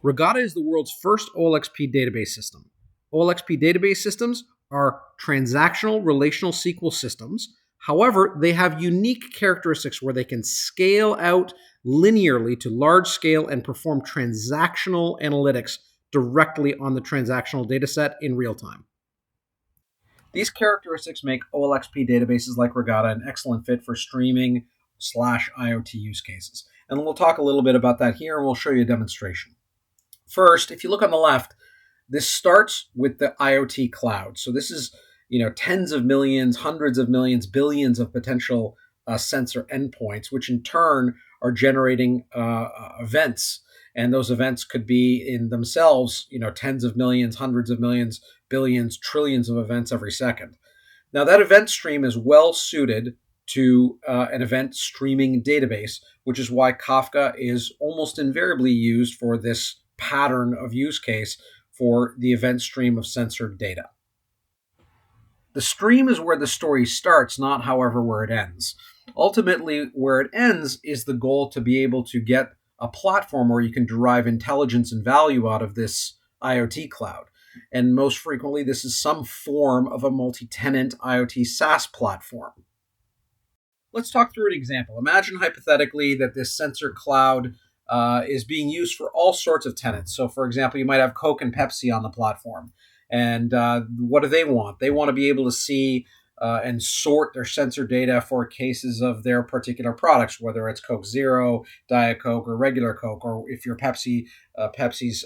Regatta is the world's first OLXP database system. OLXP database systems are transactional relational SQL systems. However, they have unique characteristics where they can scale out linearly to large scale and perform transactional analytics directly on the transactional data set in real time. These characteristics make OLXP databases like Regatta an excellent fit for streaming / IoT use cases. And we'll talk a little bit about that here, and we'll show you a demonstration. First, if you look on the left, this starts with the IoT cloud. So this is, tens of millions, hundreds of millions, billions of potential sensor endpoints, which in turn are generating events. And those events could be in themselves, tens of millions, hundreds of millions, billions, trillions of events every second. Now, that event stream is well suited to an event streaming database, which is why Kafka is almost invariably used for this pattern of use case for the event stream of censored data. The stream is where the story starts, not, however, where it ends. Ultimately, where it ends is the goal to be able to get a platform where you can derive intelligence and value out of this IoT cloud. And most frequently, this is some form of a multi-tenant IoT SaaS platform. Let's talk through an example. Imagine hypothetically that this sensor cloud is being used for all sorts of tenants. So, for example, you might have Coke and Pepsi on the platform. And what do they want? They want to be able to see and sort their sensor data for cases of their particular products, whether it's Coke Zero, Diet Coke, or regular Coke, or if you're Pepsi, Pepsi's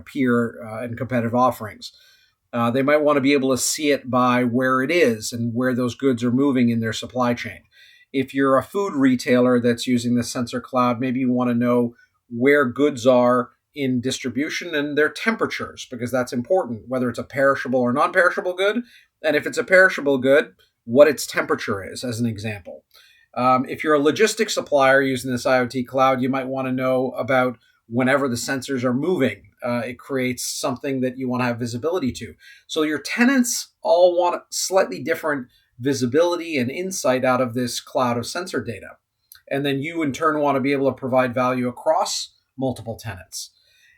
peer and competitive offerings. They might want to be able to see it by where it is and where those goods are moving in their supply chain. If you're a food retailer that's using the sensor cloud, maybe you want to know where goods are in distribution and their temperatures, because that's important, whether it's a perishable or non-perishable good. And if it's a perishable good, what its temperature is, as an example. If you're a logistics supplier using this IoT cloud, you might want to know about whenever the sensors are moving. It creates something that you want to have visibility to. So your tenants all want slightly different visibility and insight out of this cloud of sensor data. And then you in turn want to be able to provide value across multiple tenants.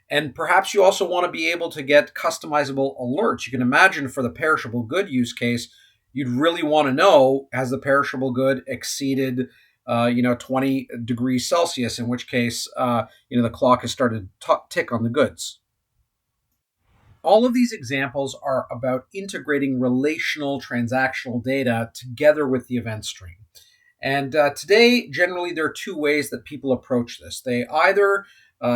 And perhaps you also want to be able to get customizable alerts. You can imagine for the perishable good use case, you'd really want to know, has the perishable good exceeded 20 degrees Celsius, in which case, the clock has started to tick on the goods. All of these examples are about integrating relational transactional data together with the event stream. And today, generally, there are two ways that people approach this. They either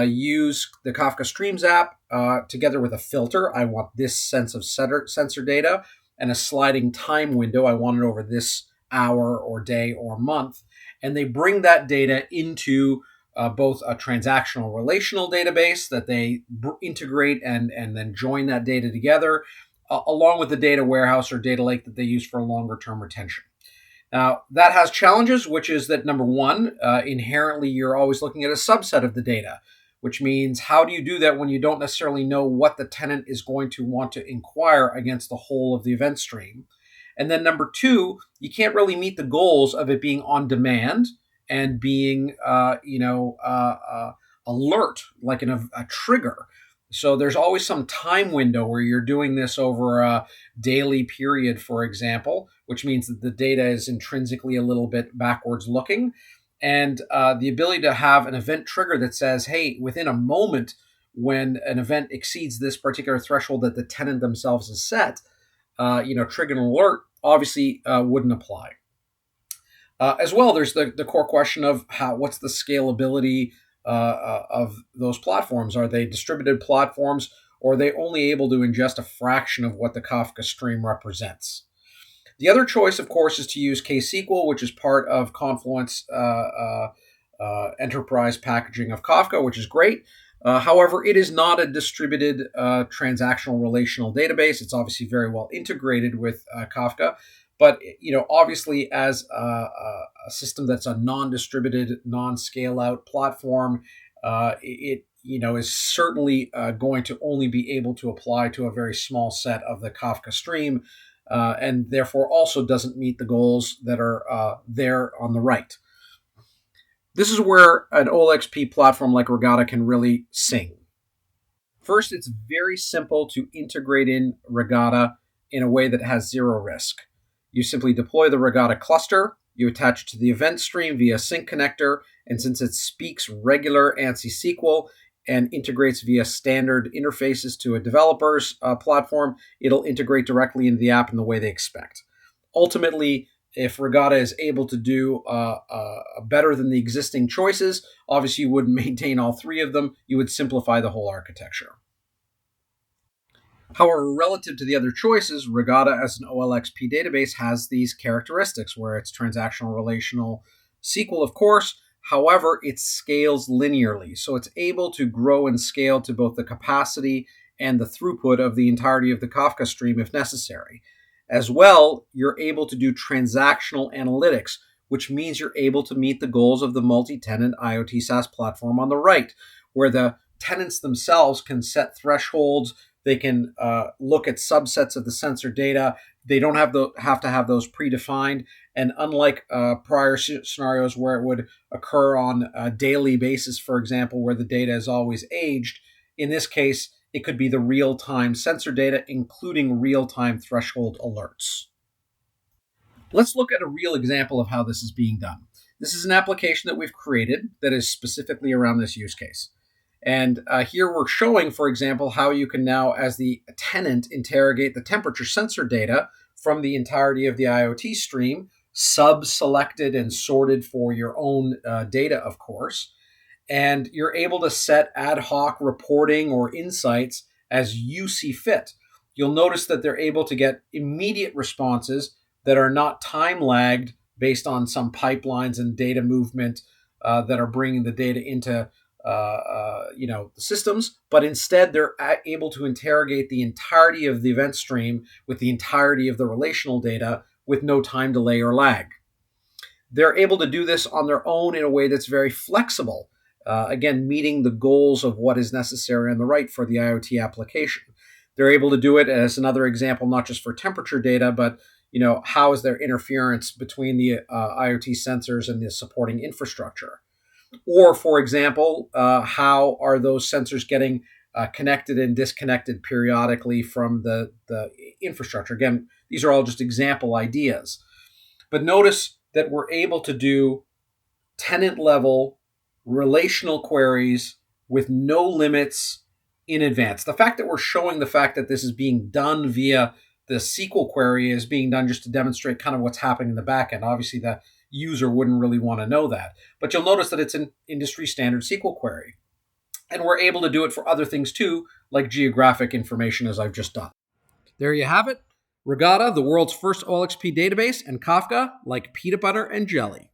use the Kafka Streams app together with a filter. I want this sense of sensor data, and a sliding time window. I want it over this hour or day or month. And they bring that data into both a transactional relational database that they integrate and then join that data together, along with the data warehouse or data lake that they use for longer term retention. Now, that has challenges, which is that number one, inherently you're always looking at a subset of the data, which means how do you do that when you don't necessarily know what the tenant is going to want to inquire against the whole of the event stream? And then number two, you can't really meet the goals of it being on demand and being, alert, like in a trigger. So there's always some time window where you're doing this over a daily period, for example, which means that the data is intrinsically a little bit backwards looking. And the ability to have an event trigger that says, hey, within a moment, when an event exceeds this particular threshold that the tenant themselves has set, trigger an alert, obviously wouldn't apply. As well, there's the core question of what's the scalability of those platforms? Are they distributed platforms, or are they only able to ingest a fraction of what the Kafka stream represents? The other choice, of course, is to use ksql, which is part of Confluent's enterprise packaging of Kafka, which is great. However, it is not a distributed transactional relational database. It's obviously very well integrated with Kafka. But obviously, as a system that's a non-distributed, non-scale-out platform, it is certainly going to only be able to apply to a very small set of the Kafka stream, and therefore also doesn't meet the goals that are there on the right. This is where an OLXP platform like Regatta can really sing. First, it's very simple to integrate in Regatta in a way that has zero risk. You simply deploy the Regatta cluster, you attach it to the event stream via sync connector, and since it speaks regular ANSI SQL and integrates via standard interfaces to a developer's platform, it'll integrate directly into the app in the way they expect. Ultimately, if Regatta is able to do better than the existing choices, obviously you wouldn't maintain all three of them. You would simplify the whole architecture. However, relative to the other choices, Regatta as an OLXP database has these characteristics where it's transactional, relational, SQL, of course. However, it scales linearly. So it's able to grow and scale to both the capacity and the throughput of the entirety of the Kafka stream if necessary. As well, you're able to do transactional analytics, which means you're able to meet the goals of the multi-tenant IoT SaaS platform on the right, where the tenants themselves can set thresholds. They can look at subsets of the sensor data. They don't have to have those predefined. And unlike prior scenarios where it would occur on a daily basis, for example, where the data is always aged, in this case, it could be the real-time sensor data, including real-time threshold alerts. Let's look at a real example of how this is being done. This is an application that we've created that is specifically around this use case. And here we're showing, for example, how you can now, as the tenant, interrogate the temperature sensor data from the entirety of the IoT stream, sub-selected and sorted for your own data, of course. And you're able to set ad hoc reporting or insights as you see fit. You'll notice that they're able to get immediate responses that are not time-lagged based on some pipelines and data movement that are bringing the data into the systems, but instead they're able to interrogate the entirety of the event stream with the entirety of the relational data with no time delay or lag. They're able to do this on their own in a way that's very flexible, again, meeting the goals of what is necessary on the right for the IoT application. They're able to do it as another example, not just for temperature data, but how is there interference between the IoT sensors and the supporting infrastructure? Or, for example, how are those sensors getting connected and disconnected periodically from the infrastructure? Again, these are all just example ideas. But notice that we're able to do tenant-level relational queries with no limits in advance. The fact that we're showing the fact that this is being done via the SQL query is being done just to demonstrate kind of what's happening in the backend. Obviously, the user wouldn't really want to know that. But you'll notice that it's an industry standard SQL query. And we're able to do it for other things too, like geographic information, as I've just done. There you have it. Regatta, the world's first OLXP database, and Kafka, like peanut butter and jelly.